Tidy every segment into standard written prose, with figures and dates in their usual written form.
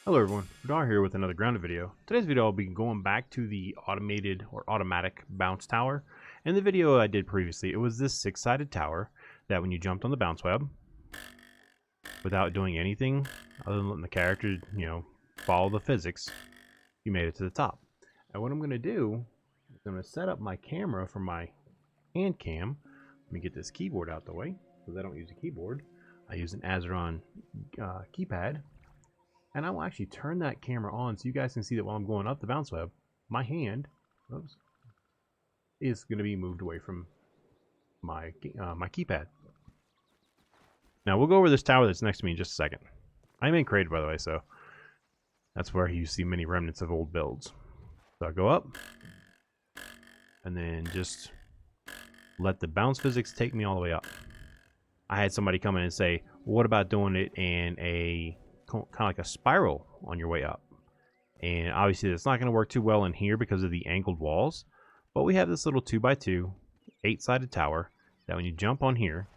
Hello everyone, Radar here with another grounded video. Today's video I'll be going back to the automated or automatic bounce tower. In the video I did previously, it was this six-sided tower that when you jumped on the bounce web, without doing anything other than letting the character, follow the physics, you made it to the top. And what I'm going to do is I'm going to set up my camera for my hand cam. Let me get this keyboard out the way, because I don't use a keyboard. I use an Azeron keypad. And I will actually turn that camera on so you guys can see that while I'm going up the bounce web, my hand is going to be moved away from my keypad. Now we'll go over this tower that's next to me in just a second. I'm in creative, by the way, so that's where you see many remnants of old builds. So I'll go up, and then just let the bounce physics take me all the way up. I had somebody come in and say, what about doing it in a kind of like a spiral on your way up? And obviously that's not going to work too well in here because of the angled walls, but we have this little 2x2 8-sided tower that when you jump on here,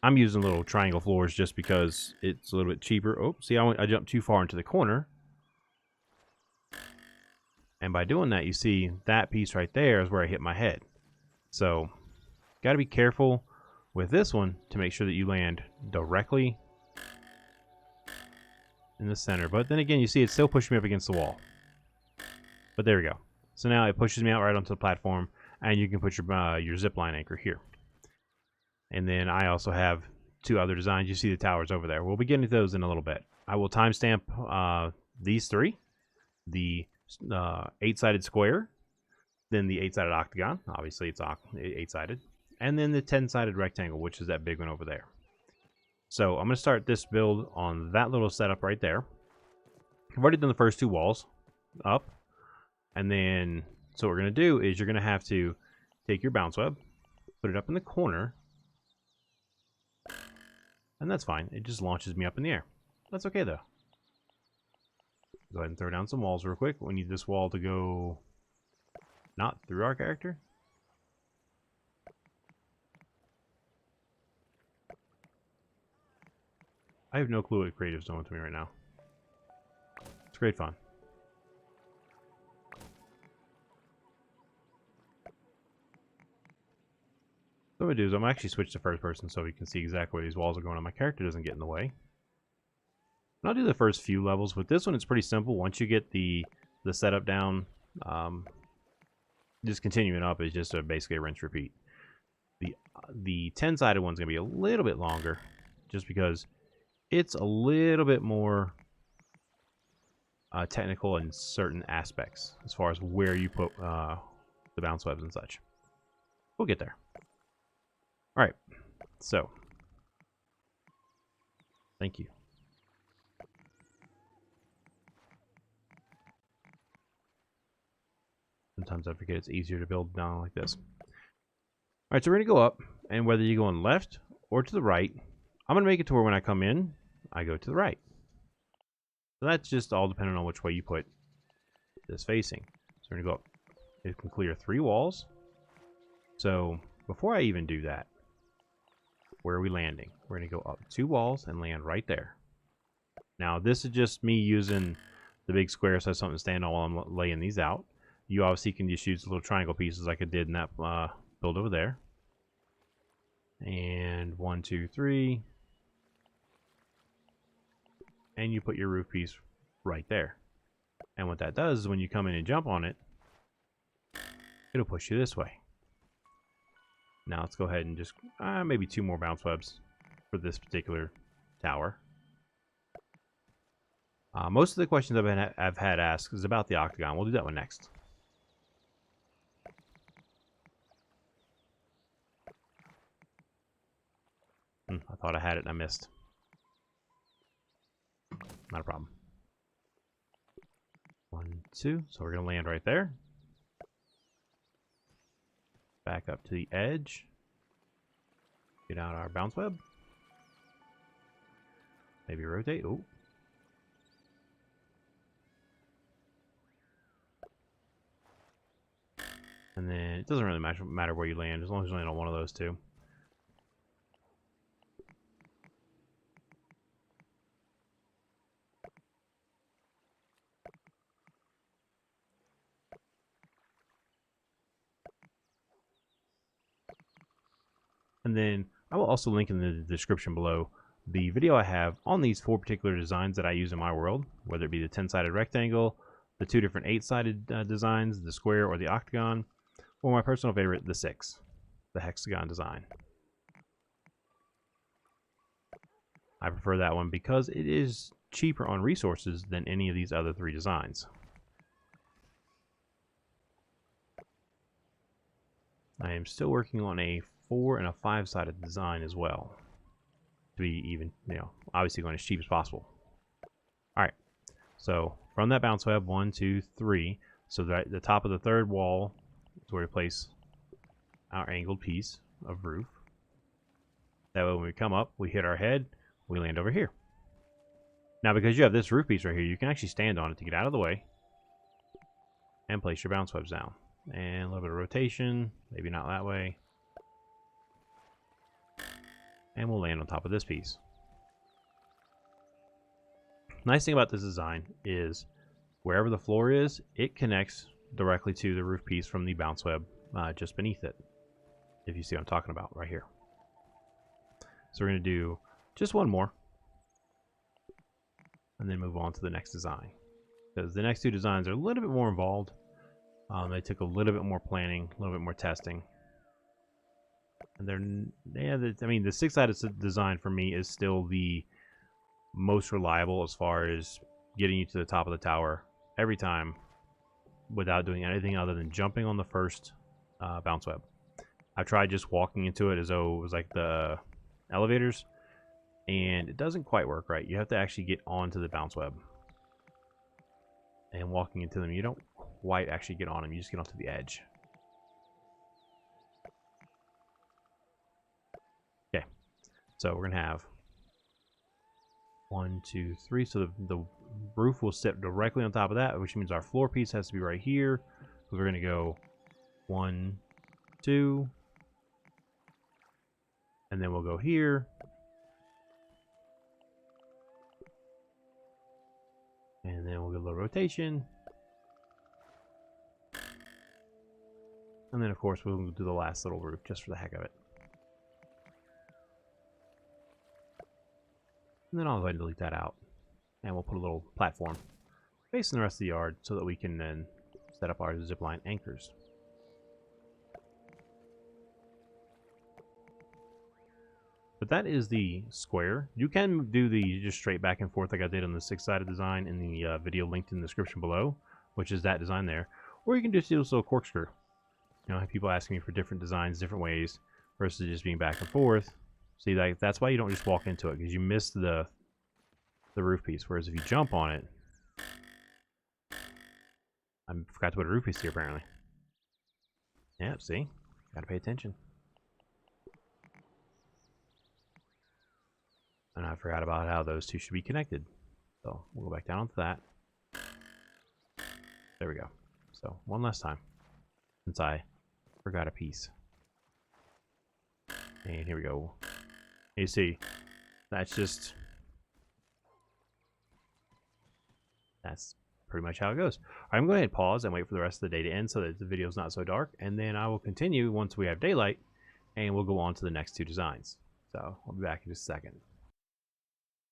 I'm using little triangle floors just because it's a little bit cheaper. Oh, see, I jumped too far into the corner, and by doing that, you see that piece right there is where I hit my head. So got to be careful with this one to make sure that you land directly in the center. But then again, you see it's still pushing me up against the wall. But there we go. So now it pushes me out right onto the platform, and you can put your zip line anchor here. And then I also have two other designs. You see the towers over there. We'll be getting to those in a little bit. I will timestamp these three: the 8-sided square, then the 8-sided octagon. Obviously, it's 8-sided. And then the 10-sided rectangle, which is that big one over there. So I'm going to start this build on that little setup right there. I've already done the first two walls up. And then, so what we're going to do is you're going to have to take your bounce web, put it up in the corner. And that's fine. It just launches me up in the air. That's okay, though. Go ahead and throw down some walls real quick. We need this wall to go not through our character. I have no clue what Creative's doing to me right now. It's great fun. So what I'm going to do is I'm going to actually switch to first person so we can see exactly where these walls are going and my character doesn't get in the way. And I'll do the first few levels. With this one, it's pretty simple. Once you get the setup down, just continuing up is just basically a rinse repeat. The 10-sided one's going to be a little bit longer just because it's a little bit more technical in certain aspects as far as where you put the bounce webs and such. We'll get there. All right, so thank you. Sometimes I forget it's easier to build down like this. All right, so we're going to go up, and whether you go on left or to the right, I'm going to make it to where when I come in, I go to the right. So that's just all depending on which way you put this facing. So we're going to go up. It can clear 3 walls. So before I even do that, where are we landing? We're going to go up 2 walls and land right there. Now, this is just me using the big square so I have something to stand on while I'm laying these out. You obviously can just use little triangle pieces like I did in that build over there. And 1, 2, 3. And you put your roof piece right there. And what that does is when you come in and jump on it, it'll push you this way. Now let's go ahead and just maybe 2 more bounce webs for this particular tower. Most of the questions I've had asked is about the octagon. We'll do that one next. I thought I had it and I missed. Not a problem. 1, 2. So we're going to land right there. Back up to the edge. Get out our bounce web. Maybe rotate. Oh. And then it doesn't really matter where you land as long as you land on one of those two. And then I will also link in the description below the video I have on these 4 particular designs that I use in my world, whether it be the 10-sided rectangle, the 2 different 8-sided designs, the square or the octagon, or my personal favorite, the 6, the hexagon design. I prefer that one because it is cheaper on resources than any of these other 3 designs. I am still working on a 4 and a 5-sided design as well, to be even, obviously going as cheap as possible. Alright, so from that bounce web, 1, 2, 3, so that the top of the 3rd wall is where we place our angled piece of roof. That way when we come up, we hit our head, we land over here. Now because you have this roof piece right here, you can actually stand on it to get out of the way and place your bounce webs down. And a little bit of rotation, maybe not that way. And we'll land on top of this piece. Nice thing about this design is wherever the floor is, it connects directly to the roof piece from the bounce web just beneath it. If you see what I'm talking about right here. So we're going to do just one more. And then move on to the next design. Because the next 2 designs are a little bit more involved. They took a little bit more planning, a little bit more testing. And I mean, the 6-sided design for me is still the most reliable as far as getting you to the top of the tower every time without doing anything other than jumping on the first bounce web. I tried just walking into it as though it was like the elevators, and it doesn't quite work right. You have to actually get onto the bounce web. And walking into them, you don't quite actually get on them, you just get onto the edge. Okay, so we're gonna have 1, 2, 3. So the roof will sit directly on top of that, which means our floor piece has to be right here. So we're gonna go 1, 2, and then we'll go here. And then we'll get a little rotation. And then, of course, we'll do the last little roof just for the heck of it. And then I'll go ahead and delete that out. And we'll put a little platform facing the rest of the yard so that we can then set up our zipline anchors. But that is the square. You can do the just straight back and forth like I did on the 6-sided design in the video linked in the description below, which is that design there. Or you can just do this little corkscrew. You know, I have people asking me for different designs, different ways, versus just being back and forth. See, that's why you don't just walk into it, because you miss the roof piece. Whereas if you jump on it, I forgot to put a roof piece here apparently. Yeah, see, gotta pay attention. And I forgot about how those 2 should be connected. So we'll go back down onto that. There we go. So one last time, since I forgot a piece. And here we go. You see, that's pretty much how it goes. I'm going to go ahead and pause and wait for the rest of the day to end so that the video is not so dark. And then I will continue once we have daylight, and we'll go on to the next 2 designs. So I'll be back in just a second.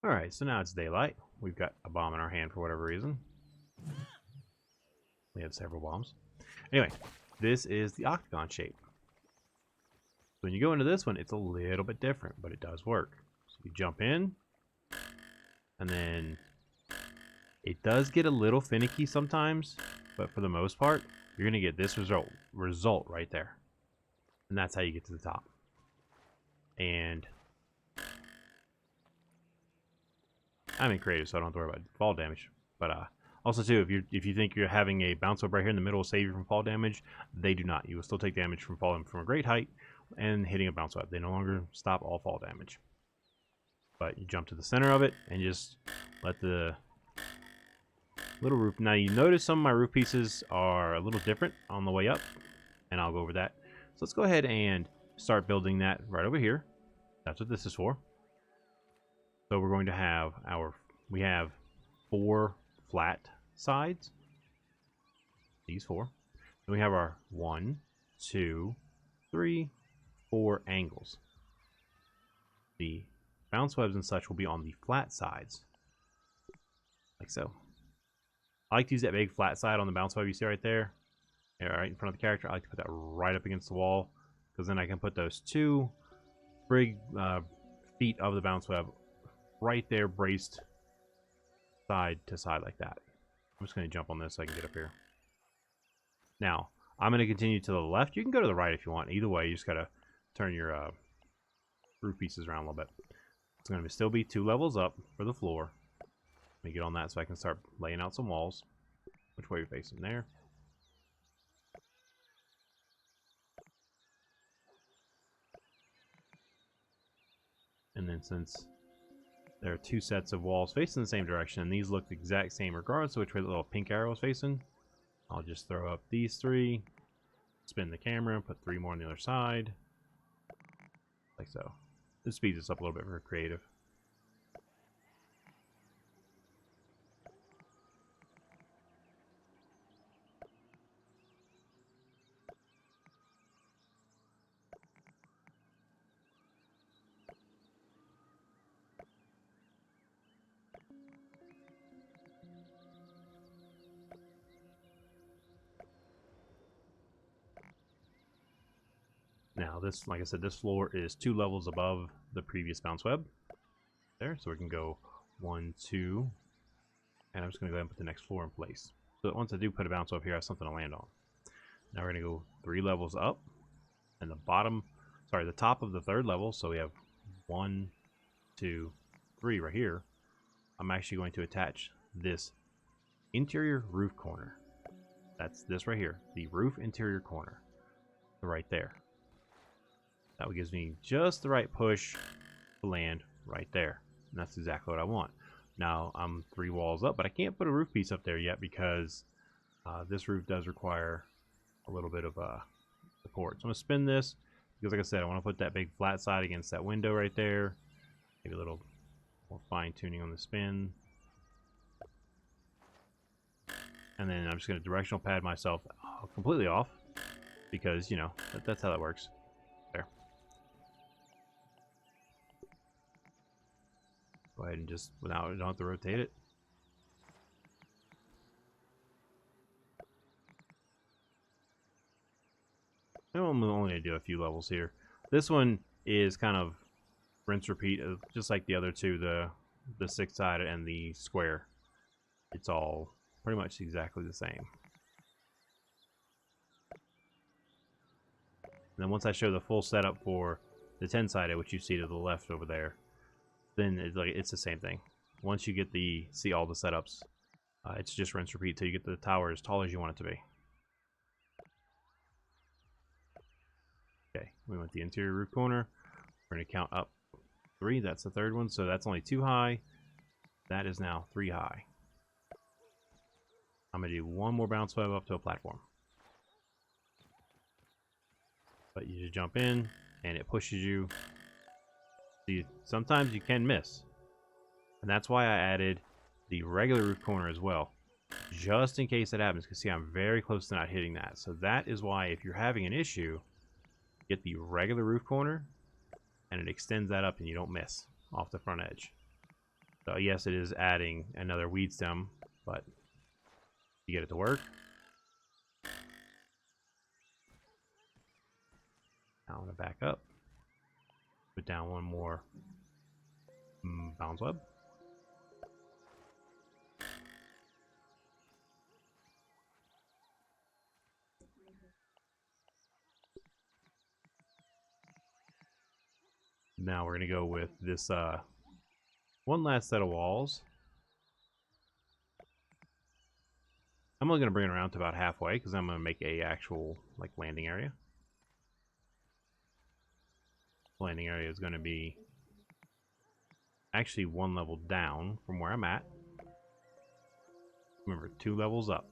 Alright, so now it's daylight. We've got a bomb in our hand for whatever reason. We have several bombs. Anyway, this is the octagon shape. When you go into this one, it's a little bit different, but it does work. So you jump in, and then it does get a little finicky sometimes, but for the most part, you're going to get this result right there. And that's how you get to the top. And I'm in creative, so I don't have to worry about fall damage. But also too, if you think you're having a bounce up right here in the middle will save you from fall damage, they do not. You will still take damage from falling from a great height and hitting a bounce up. They no longer stop all fall damage. But you jump to the center of it and just let the little roof. Now you notice some of my roof pieces are a little different on the way up, and I'll go over that. So let's go ahead and start building that right over here. That's what this is for. So we're going to have we have 4 flat sides. These 4. Then we have our 1, 2, 3, 4 angles. the bounce webs and such will be on the flat sides, like so. I like to use that big flat side on the bounce web you see right there, right in front of the character. I like to put that right up against the wall, because then I can put those two big feet of the bounce web right there, braced side to side like that. I'm just going to jump on this so I can get up here. Now, I'm going to continue to the left. You can go to the right if you want. Either way, you just got to turn your roof pieces around a little bit. It's going to still be 2 levels up for the floor. Let me get on that so I can start laying out some walls. Which way are you facing? There. And then since there are 2 sets of walls facing the same direction, and these look the exact same regardless of which way the little pink arrow is facing, I'll just throw up these 3, spin the camera, put 3 more on the other side, like so. This speeds us up a little bit for creative. Now this, like I said, this floor is 2 levels above the previous bounce web. There, so we can go 1, 2, and I'm just going to go ahead and put the next floor in place. So that once I do put a bounce web here, I have something to land on. Now we're going to go 3 levels up, and the top of the 3rd level, so we have 1, 2, 3 right here. I'm actually going to attach this interior roof corner. That's this right here, the roof interior corner, right there. That gives me just the right push to land right there. And that's exactly what I want. Now I'm 3 walls up, but I can't put a roof piece up there yet because this roof does require a little bit of support. So I'm going to spin this because, like I said, I want to put that big flat side against that window right there. Maybe a little more fine tuning on the spin. And then I'm just going to directional pad myself completely off because, you know, that's how that works. There. Go ahead and just, you don't have to rotate it. I'm only going to do a few levels here. This one is kind of rinse repeat, just like the other two, the 6-sided and the square. It's all pretty much exactly the same. And then once I show the full setup for the 10-sided, which you see to the left over there, then it's the same thing. Once you get see all the setups, it's just rinse repeat till you get the tower as tall as you want it to be. Okay, we want the interior roof corner. We're going to count up 3. That's the 3rd one, so that's only 2 high. That is now 3 high. I'm going to do 1 more bounce web up to a platform. But you just jump in, and it pushes you. Sometimes you can miss. And that's why I added the regular roof corner as well. Just in case that happens, because see, I'm very close to not hitting that. So that is why if you're having an issue, get the regular roof corner, and it extends that up and you don't miss off the front edge. So yes, it is adding another weed stem, but you get it to work. Now I'm going to back up. Put down 1 more bounce web. Now we're going to go with this one last set of walls. I'm only going to bring it around to about halfway because I'm going to make a actual like landing area. Landing area is going to be actually 1 level down from where I'm at. Remember, 2 levels up.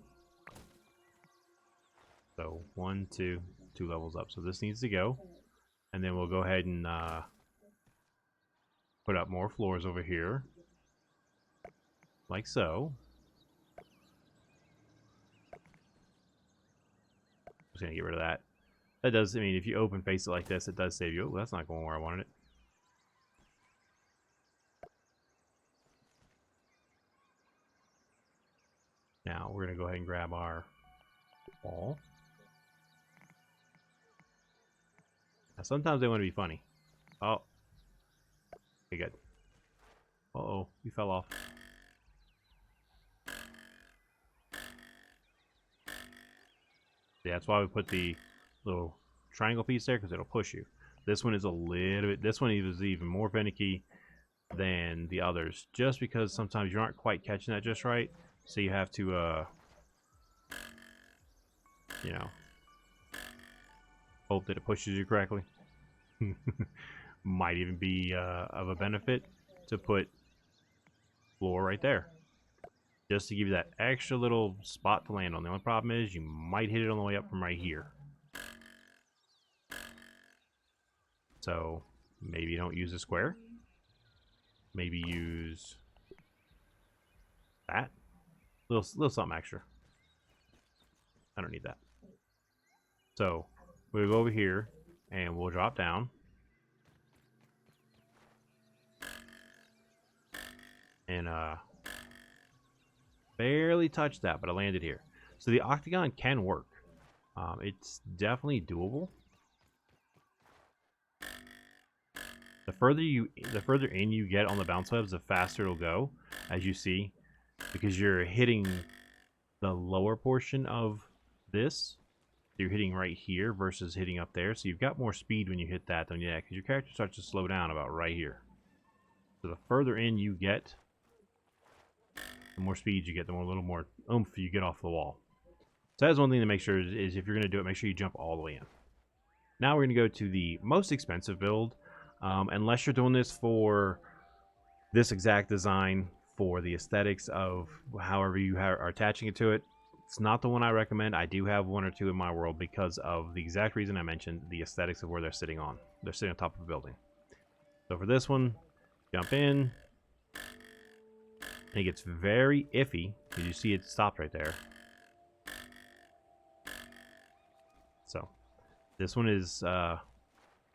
So 1, 2, 2 levels up. So this needs to go. And then we'll go ahead and put up more floors over here. Like so. I'm just going to get rid of that. That does, I mean, if you open face it like this, it does save you. Oh, that's not going where I wanted it. Now we're going to go ahead and grab our wall. Now, sometimes they want to be funny. Oh. Okay, good. Uh-oh, you fell off. Yeah, that's why we put the little triangle piece there, because it'll push you. This one is a little bit, this one is even more finicky than the others, just because sometimes you aren't quite catching that just right. So you have to, you know, hope that it pushes you correctly. Might even be of a benefit to put floor right there, just to give you that extra little spot to land on. The only problem is you might hit it on the way up from right here. So maybe you don't use a square. Maybe use that. Little something extra. I don't need that. So we'll go over here and we'll drop down. And barely touched that, but I landed here. So the Octogon can work. It's definitely doable. The further in you get on the bounce webs, the faster it'll go, as you see, because you're hitting the lower portion of this. You're hitting right here versus hitting up there, so you've got more speed when you hit that than because your character starts to slow down about right here. So the further in you get, the more speed you get, the little more oomph you get off the wall. So that's one thing to make sure is if you're going to do it, make sure you jump all the way in. Now we're going to go to the most expensive build. Unless you're doing this for this exact design, for the aesthetics of however you are attaching it to it, it's not the one I recommend. I do have one or two in my world because of the exact reason I mentioned, the aesthetics of where they're sitting on. They're sitting on top of a building. So for this one, jump in. And it gets very iffy because you see it stopped right there. So this one is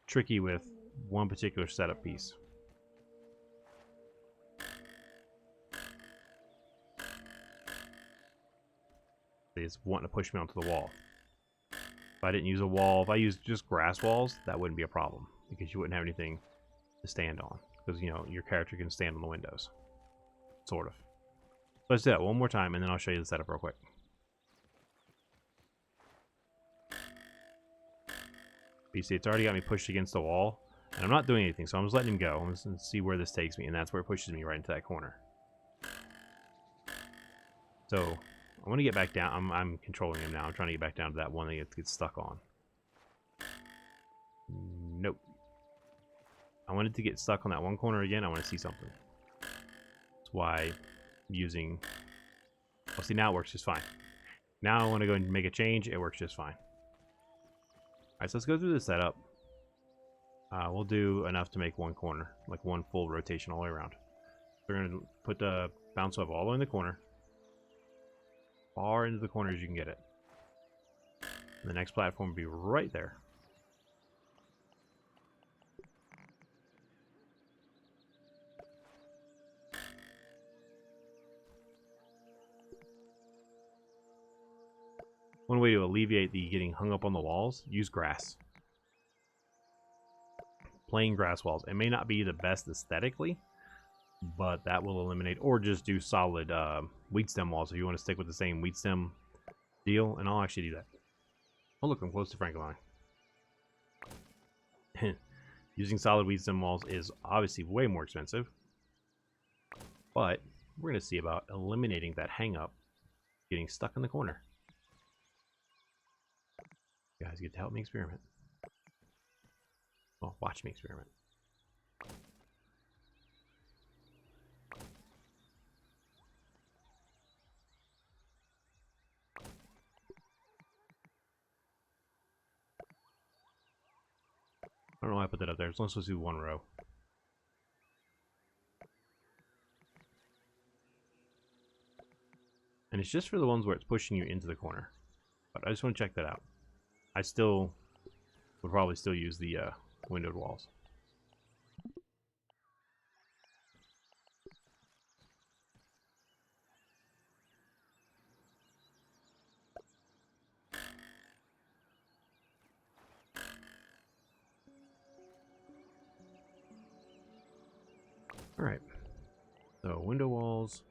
tricky with one particular setup piece. It's wanting to push me onto the wall. If I didn't use a wall, if I used just grass walls, that wouldn't be a problem because you wouldn't have anything to stand on, because you know your character can stand on the windows, sort of. So let's do that one more time, and then I'll show you the setup real quick. You see, it's already got me pushed against the wall, and I'm not doing anything, so I'm just letting him go. I'm just going to see where this takes me, and that's where it pushes me right into that corner. So I want to get back down. I'm controlling him now. I'm trying to get back down to that one that it gets stuck on. Nope. I wanted to get stuck on that one corner again. I want to see something. That's why I'm using... Well, see, now it works just fine. Now I want to go and make a change. It works just fine. Alright, so let's go through the setup. We'll do enough to make one corner, like one full rotation all the way around. We're going to put the bounce web all the way in the corner. Far into the corner as you can get it. And the next platform will be right there. One way to alleviate the getting hung up on the walls, use grass. Plain grass walls. It may not be the best aesthetically, but that will eliminate, or just do solid wheat stem walls if you want to stick with the same wheat stem deal, and I'll actually do that. Oh look, I'm close to Frankenstein. Using solid wheat stem walls is obviously way more expensive, but we're going to see about eliminating that hang up, getting stuck in the corner. You guys get to help me experiment. Well, watch me experiment. I don't know why I put that up there. It's only supposed to be one row. And it's just for the ones where it's pushing you into the corner. But I just want to check that out. I still would probably still use the windowed walls. Alright, so window walls.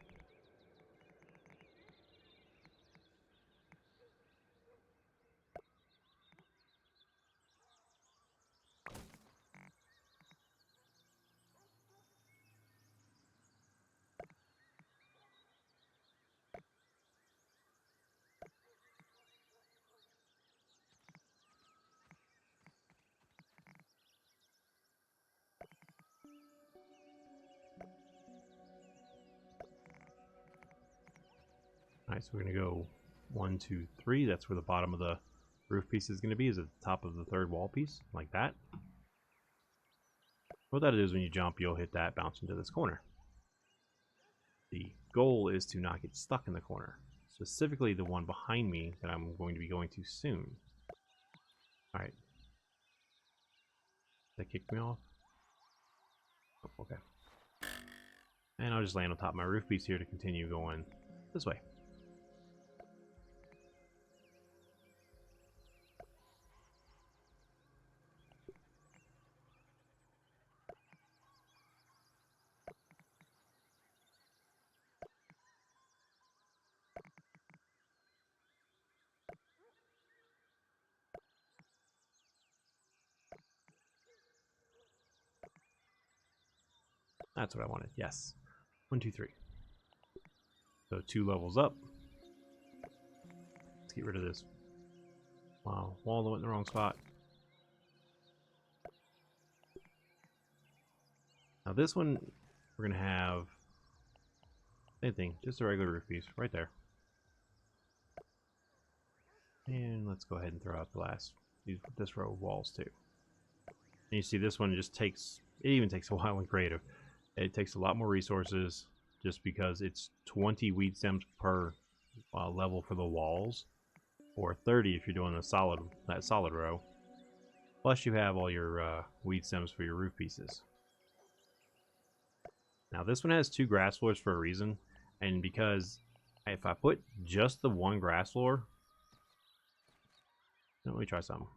Alright, so we're going to go 1, 2, 3. That's where the bottom of the roof piece is going to be, is at the top of the third wall piece, like that. What that is, when you jump, you'll hit that, bounce into this corner. The goal is to not get stuck in the corner, specifically the one behind me that I'm going to be going to soon. Alright. That kicked me off? Oh, okay. And I'll just land on top of my roof piece here to continue going this way. That's what I wanted. Yes. 1, 2, 3. So 2 levels up. Let's get rid of this. Wow, wall went in the wrong spot. Now this one, we're gonna have same thing, just a regular roof piece right there. And let's go ahead and throw out the last this row of walls too. And you see this one just takes, it even takes a while in creative. It takes a lot more resources just because it's 20 weed stems per level for the walls, or 30 if you're doing that solid row. Plus you have all your weed stems for your roof pieces. Now this one has 2 grass floors for a reason, and because if I put just the one grass floor, let me try something.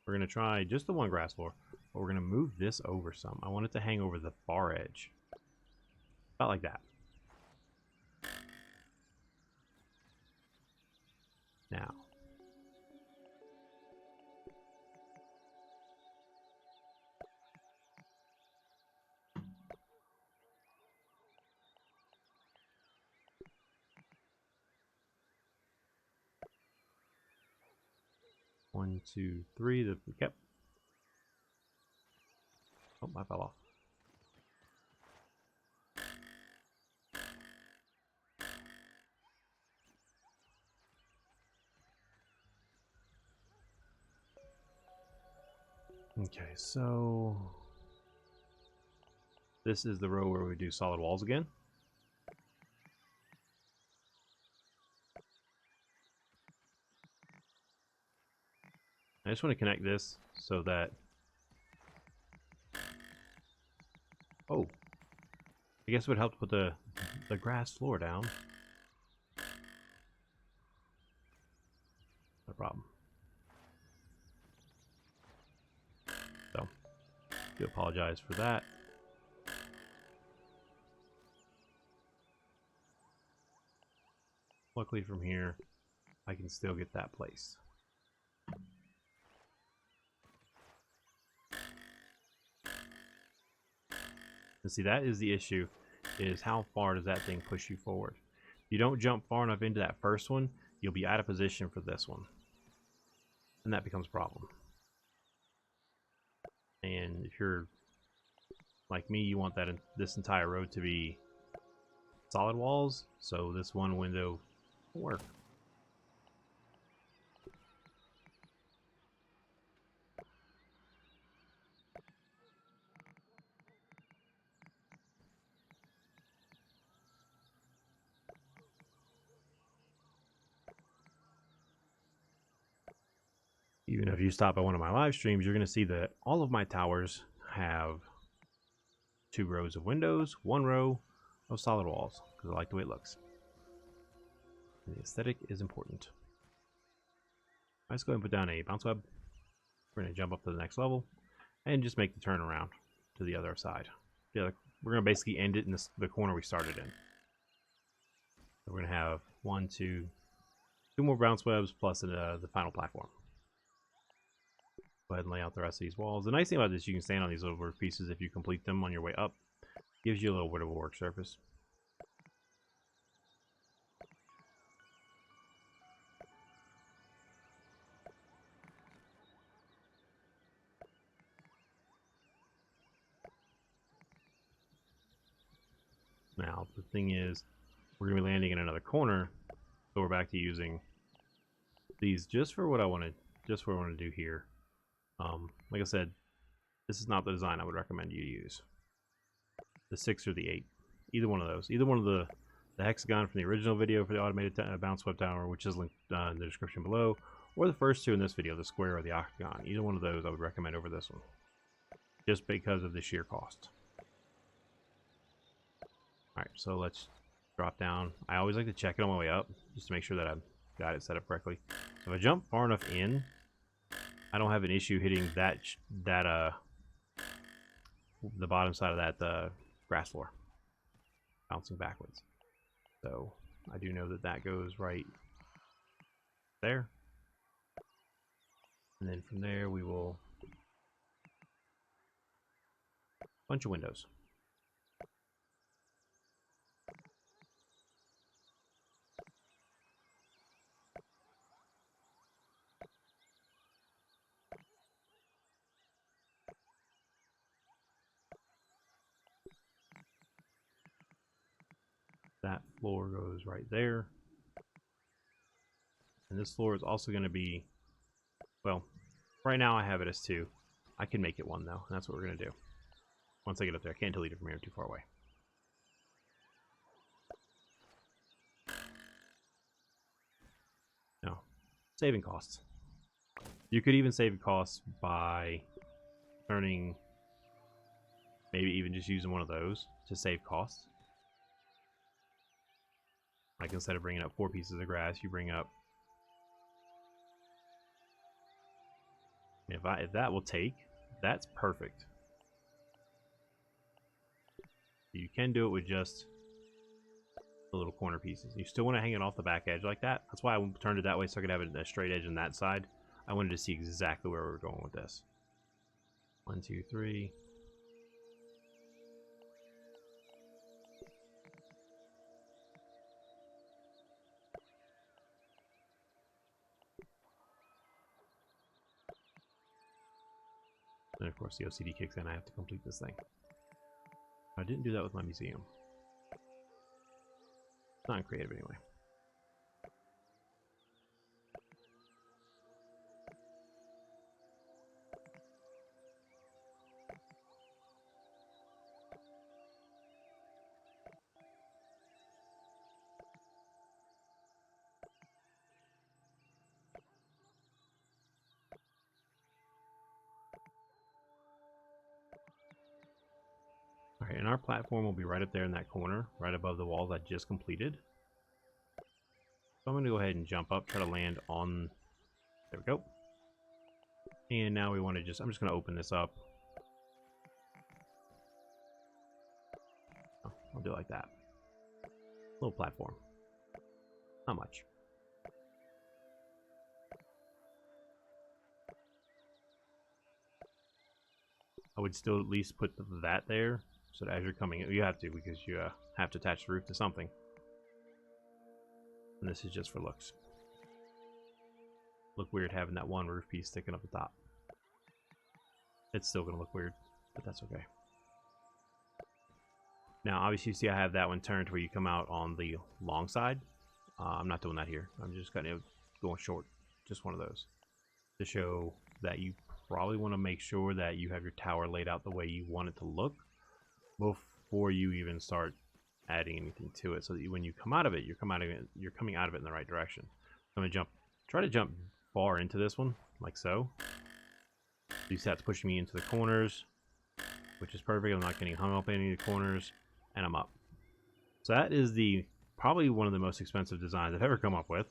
We're going to try just the one grass floor, but we're going to move this over some. I want it to hang over the far edge. About like that. Now. One, two, three. Yep. Oh, I fell off. Okay, so this is the row where we do solid walls again. I just want to connect this so that, oh, I guess it would help to put the grass floor down. No problem. So, do apologize for that. Luckily from here, I can still get that place. And see, that is the issue, is how far does that thing push you forward? If you don't jump far enough into that first one, you'll be out of position for this one. And that becomes a problem. And if you're like me, you want this entire road to be solid walls, so this one window will work. Even if you stop at one of my live streams, you're going to see that all of my towers have 2 rows of windows, 1 row of solid walls, because I like the way it looks. And the aesthetic is important. Let's go ahead and put down a bounce web. We're going to jump up to the next level, and just make the turn around to the other side. Yeah, we're going to basically end it in the corner we started in. So we're going to have two more bounce webs plus the final platform. Go ahead and lay out the rest of these walls. The nice thing about this, you can stand on these little roof pieces if you complete them on your way up. Gives you a little bit of a work surface. Now, the thing is, we're going to be landing in another corner, so we're back to using these just for what I want to do here. Like I said, this is not the design I would recommend you use. The 6 or the 8. Either one of those. Either one of the hexagon from the original video for the automated bounce web tower, which is linked in the description below, or the first two in this video, the square or the octagon. Either one of those I would recommend over this one, just because of the sheer cost. Alright, so let's drop down. I always like to check it on my way up, just to make sure that I've got it set up correctly. So if I jump far enough in, I don't have an issue hitting the bottom side of that grass floor, bouncing backwards. So I do know that that goes right there. And then from there we will bunch of windows. That floor goes right there. And this floor is also going to be, well, right now I have it as 2. I can make it 1 though, and that's what we're going to do. Once I get up there, I can't delete it from here, too far away. No, saving costs. You could even save costs by turning, maybe even just using one of those to save costs. Like instead of bringing up 4 pieces of grass, you bring up. If that will take, that's perfect. You can do it with just the little corner pieces. You still want to hang it off the back edge like that. That's why I turned it that way, so I could have it a straight edge on that side. I wanted to see exactly where we were going with this. 1, 2, 3. And of course the OCD kicks in, I have to complete this thing. I didn't do that with my museum. It's not creative anyway. Alright, and our platform will be right up there in that corner, right above the walls I just completed. So I'm going to go ahead and jump up, try to land on... There we go. And now we want to I'm just going to open this up. Oh, I'll do it like that. Little platform. Not much. I would still at least put that there. So that as you're coming in, you have to, because you have to attach the roof to something. And this is just for looks. Look weird having that one roof piece sticking up the top. It's still going to look weird, but that's okay. Now, obviously, you see I have that one turned where you come out on the long side. I'm not doing that here. I'm just kind of going short. Just one of those. To show that you probably want to make sure that you have your tower laid out the way you want it to look before you even start adding anything to it, so that when you come out of it, you're coming out of it in the right direction. I'm gonna try to jump far into this one, like so. You see that's pushing me into the corners, which is perfect. I'm not getting hung up in any of the corners, and I'm up. So that is probably one of the most expensive designs I've ever come up with.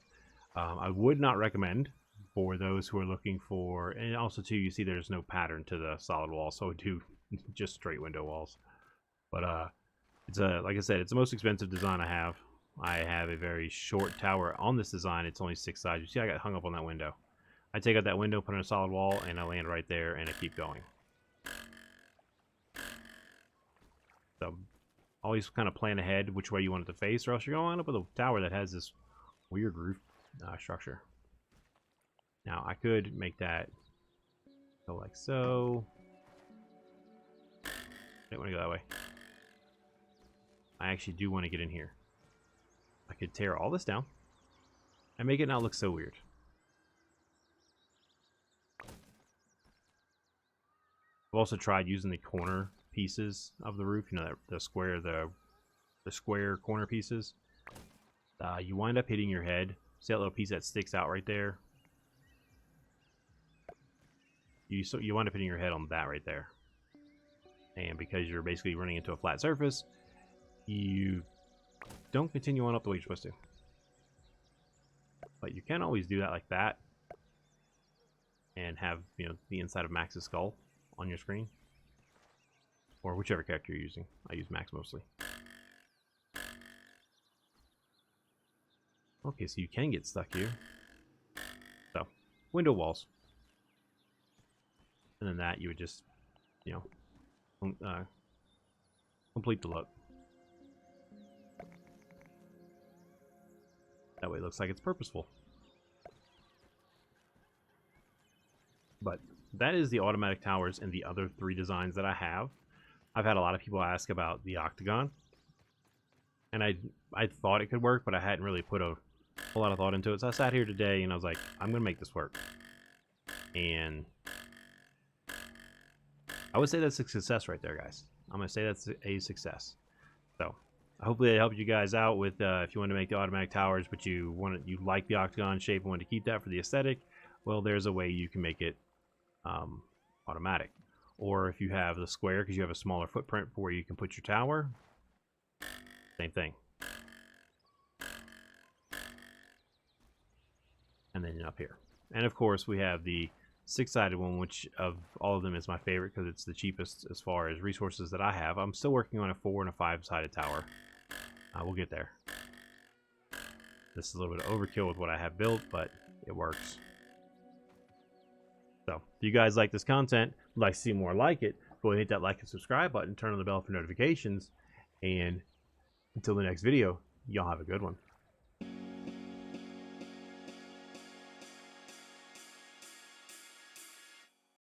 I would not recommend for those who are looking for, and also too, you see there's no pattern to the solid wall, so do just straight window walls. But it's like I said, it's the most expensive design I have. I have a very short tower on this design. It's only 6 sides. You see, I got hung up on that window. I take out that window, put in a solid wall, and I land right there, and I keep going. So always kind of plan ahead which way you want it to face, or else you're going to end up with a tower that has this weird roof structure. Now, I could make that go like so. I don't want to go that way. I actually do want to get in here. I could tear all this down and make it not look so weird. I've also tried using the corner pieces of the roof. You know, the square corner pieces. You wind up hitting your head. See that little piece that sticks out right there? You wind up hitting your head on that right there. And because you're basically running into a flat surface, you don't continue on up the way you're supposed to. But you can always do that like that. And have, you know, the inside of Max's skull on your screen. Or whichever character you're using. I use Max mostly. Okay, so you can get stuck here. So, window walls. And then that you would just, you know, complete the look. That way it looks like it's purposeful. But that is the automatic towers and the other 3 designs that I have. I've had a lot of people ask about the Octogon. And I thought it could work, but I hadn't really put a whole lot of thought into it. So I sat here today and I was like, I'm going to make this work. And I would say that's a success right there, guys. I'm going to say that's a success. So hopefully it helped you guys out with if you want to make the automatic towers, but you like the Octagon shape and want to keep that for the aesthetic. Well, there's a way you can make it automatic. Or if you have the square because you have a smaller footprint for where you can put your tower, same thing. And then up here. And of course we have the 6-sided one, which of all of them is my favorite because it's the cheapest as far as resources that I have. I'm still working on a 4- and a 5-sided tower. We'll get there. This is a little bit of overkill with what I have built, but it works. So, if you guys like this content, would like to see more like it, go ahead and hit that like and subscribe button, turn on the bell for notifications, and until the next video, y'all have a good one.